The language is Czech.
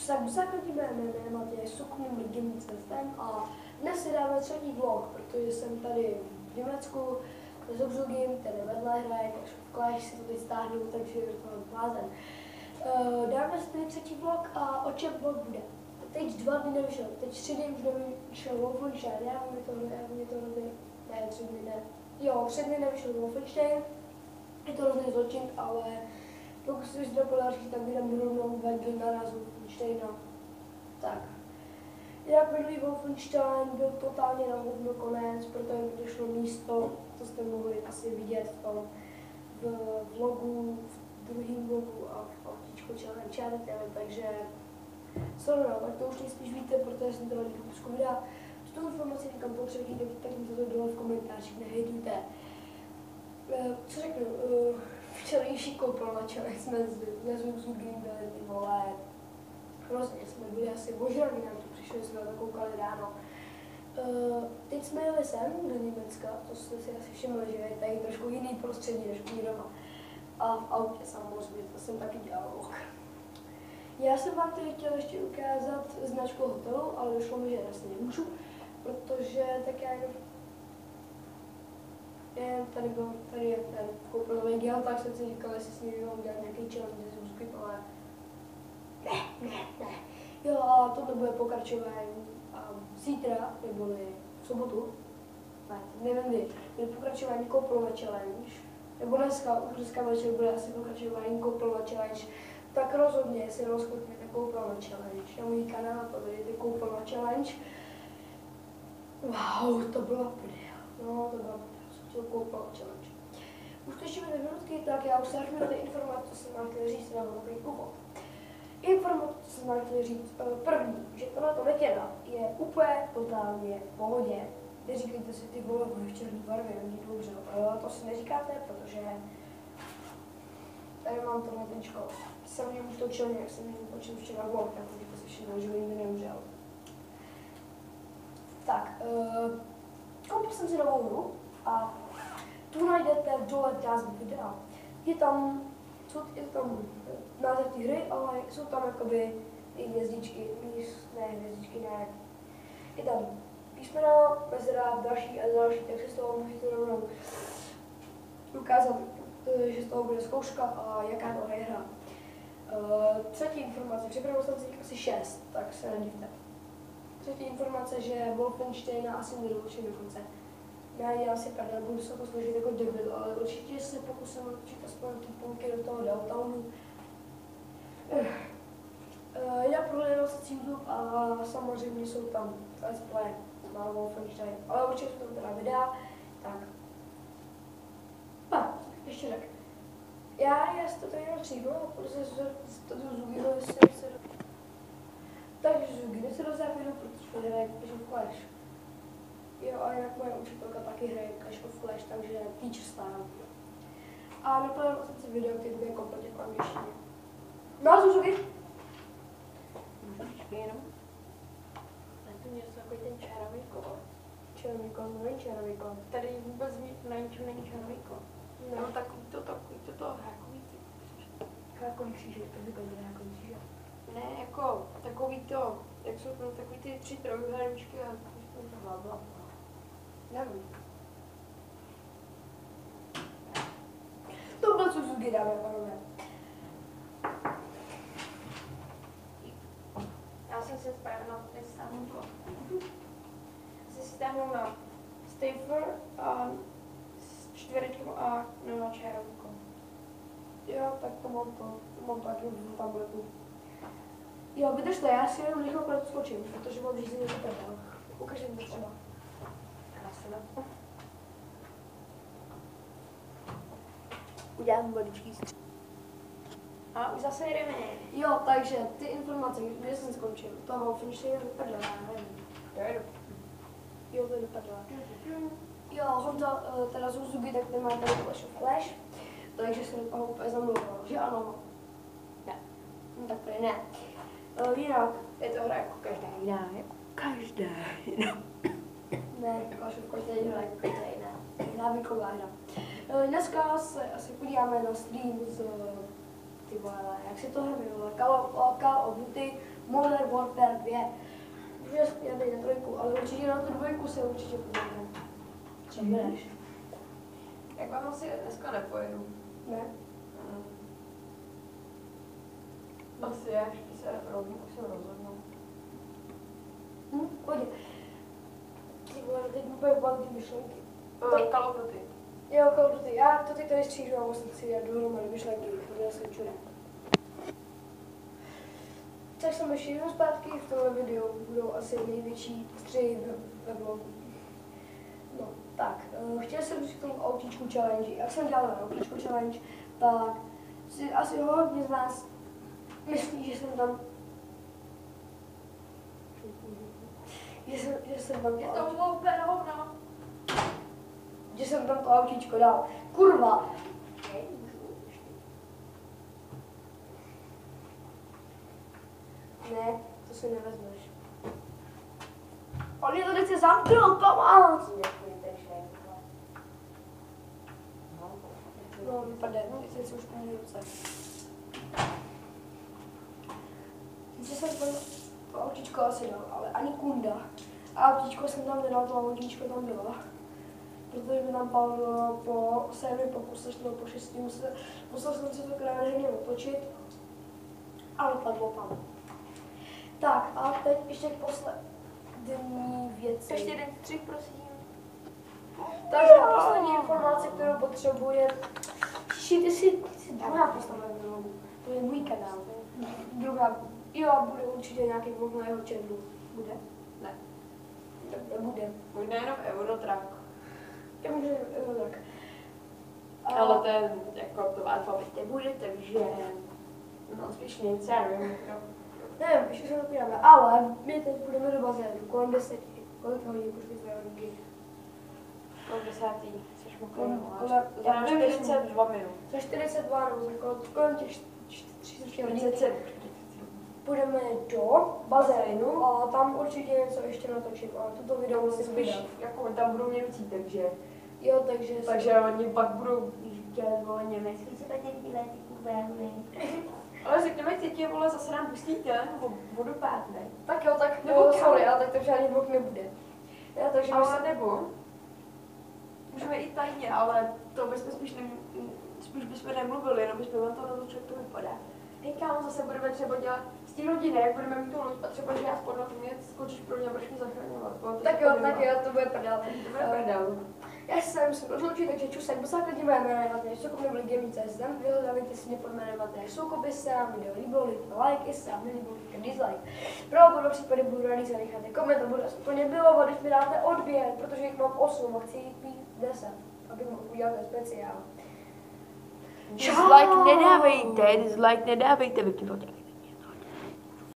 Sakratíme jménem Matěj Sokům Gaming System a dnes si dáme třetí vlog, protože jsem tady v Německu s Obzugim, který vedle hraje Clash si to teď stáhnu, takže je to blázen. Dáme si tady třetí vlog a o čem vlog bude. Teď 2 dny nevyšel, teď 3 dny už nevyšel Wolfenstein, já mě to hrozný, ne 3 dny ne, jo 3 dny nevyšel Wolfenstein, je to hrozný zločin, ale pokud se to podaří, tak budeme rovnou vedle naraz Wolfensteina. Tak. Jak minulý Wolfenstein byl totálně na hovno konec, protože mi došlo místo, to jste mohli asi vidět v tom vlogu, v druhém vlogu a v autíčku Challenge, takže sorry, no, tak to už nejspíš víte, protože jsem to na YouTube videa. S tou informací někam potřebujete, tak mi to dole v komentářích nehejtujte. Co řeknu, včerejší koupil na čele jsme z Obzugim byli, ty vole, hrozně jsme byli asi ožraný, nám to přišlo, jsme to koukali ráno. Teď jsme jeli sem do Německa, to jste si asi všimli, že je tady trošku jiný prostředí než u doma. A v autě samozřejmě, to jsem taky dělal vlog. Já jsem vám tady chtěla ještě ukázat značku hotelu, ale došlo mi, že vlastně nemůžu, protože tak já jenom tady je ten koupil nový gel, tak jsem si říkal, jestli s ním mám dělat nějaký challenge s Obzugim, ale ne. Jo, a tohle bude pokračování zítra, neboli v sobotu, nevím kdy, bude pokračování koupilova challenge, nebo dneska večer bude asi pokračování koupilova challenge, tak rozhodně si rozchodněte koupilova challenge na můj kanál, to vidíte koupilova challenge. Wow, to byla prdel, no to byla prdel, jsem chtěl koupilova challenge. Už to ještě 2 minutky, tak já už se na ty informace, co jsem vám chtěl říct, na takový úvod. Informace, co jsem vám chtěl říct, první, že tohleto letěna je úplně totálně v pohodě. Neříkejte si ty vole, bude v černý barvě, není dobře, to si neříkáte, protože tady mám tohle tečko. Jsem mě už točil, jak jsem mě točil včera vlog, tak můžete si všimnout, že nikdy neumřel. Tak, koupil jsem si novou hru a tu najdete v dole v názvu videa. Je tam název té hry, ale jsou tam jakoby i hvězdičky, je tam písmena, mezera, další a další, tak si z toho můžete rovnou ukázat, že z toho bude zkouška a jaká to je hra. Třetí informace, připravil jsem si asi 6, tak se nedivte. Třetí informace, že Wolfensteina asi nedokončím do konce. Já si pardon, budu se to složit jako debil, ale určitě se pokusím natočit aspoň ty půlky do toho downtownu. Já prohlédal se YouTube a samozřejmě jsou tam let's play na Wolfenstein, ale určitě jsou tam teda videa, tak. Ještě tak. Já si to tady natříknu, protože to Zugino se takže Zugino se dozávědu, protože hraje Clash of Clash. Jo, a jak moje učitelka taky hraje Clash of Clash, takže teacher style. A naplánoval jsem si video, který bude kompletně v angličtině. No, Zuzuki? Jenom. Je to něco jako ten čárový kolo. Čárový kolo, no není čárový kolo. Tady vůbec na ničem není čárový kolo. No takový to hákový ty. Hákový kříže, to vypadá hákový kříže. Ne, jako takový to, jak jsou tam takový ty 3 trojúhelníčky a to hlavla. Nevím. To byl Suzuki, dámy a pánové. Já jsem si stáhnul to. Jsem si stáhnul na Stafer a s čtverečkou a na čárovku. Jo, tak to mám taky v tabletu. Jo, vydržte, já si jenom rychle skočím, protože mám řízení za prdel. Ukažte mi třeba. Krásně. Udělám maličký střed. A už zase jedeme. Jo, takže ty informace, kde jsem skončil, to Wolfenstein vypadla, já nevím. Jo, to vypadla. Jo, Honza, teda Suzuki, tak ten má tady Clash of Clash, takže se do toho úplně zamlouval, že ano? Ne. No tak prý ne. Jinak, je to hra jako každá jiná, jako každá jiná. Ne, Clash of Clash není hra jako každá jiná, návyková hra. Dneska se asi podíváme na stream z ty vole, jak se to jmenuje, Call of Duty Modern Warfare 2. Můžu já teď na 3, ale určitě na tu 2 se určitě podívám. Co bereš? Jak vám asi dneska nepojedu? Ne? Asi až se rozhodnu. Pojď. Ty vole, teď mi úplně vpadly ty myšlenky. Call of Duty. Jo, Call of Duty. Já to teď tady střížu a musím si dát dohromady myšlenky, protože se čude. Tak jsem ještě jednou zpátky, v tomhle videu budou asi největší střely ve vlogu. No, tak, chtěl jsem říct k tomu autíčku challenge. Jak jsem dělal na autíčku challenge, tak si asi hodně z vás myslí, že jsem tam... Že jsem tam... Je to úplně hovno. Že jsem tam to autíčko dal. Kurva! Ne, to si nevezmeš. On je to nechce zamknout, pomoc! No, vypadne, teď se už pomůže ruce. Že jsem tam to autíčko asi dal, ale ani kunda. A autíčko jsem tam nedal, to autíčko tam bylo. Protože mi tam padlo po 7 pokusech, nebo po 6, musel jsem si to krásně otočit, ale padlo tam. Tak a teď ještě poslední věci. Ještě jeden střih, prosím. Takže poslední informace, kterou potřebuje. Ty si druhá postava vlogu. To je můj kanál. Druhá. Jo, bude určitě nějaký vlog na jeho channelu. Bude? Ne. Nebude. Bude jenom Eurotrack. Já můžu tak. Ale to je jako to alfabet nebude, takže no spíš nic, já nevím. Nevím, ještě se dopíráme, ale my teď budeme do bazénu, kolem 10. Kolik hodin už mi hodinky? Kolem 10. Jsi mokrý, já nevím, 42 minut. Za 42 nebo kolem těch 30 hodin. Půjdeme do bazénu a tam určitě něco ještě natočím, ale tuto video musím spíš, jako tam budou Němci, takže... Jo, takže oni pak budou dělat vole německy, co tady dělá ty kuverny. Ale řekněme, ty tě vole zase nám pustíte, nebo vodopád, ne? Tak jo, tak Nebo sorry, ale tak to žádný vlog nebude. Já, takže ale nebo můžeme i tajně, ale to bychom spíš bychom nemluvili, jenom bychom vám to natočili, jak to vypadá. Hej kámo, zase budeme třeba dělat z té rodiny, jak budeme mít tu loď a třeba, že já spadnu na mě, skočíš pro mě a budeš mě zachraňovat. Tak jo, to bude prdel. To bude prdel. Já se musím rozloučit, takže čusek, do základní moje jméno Matej Soukop nebo Gaming.cz, vyhledávejte si mě pod jménem Matej Soukop, jestli se vám video líbilo, dejte like, jestli se vám nelíbilo, dejte dislike. Pro obou případy budu rádi, zanecháte koment, bude aspoň bylo, když mi dáte odběr, protože jich mám 8 a chci jich mít 10, abych mohl udělat ten speciál. Dislike nedávejte, vykynout.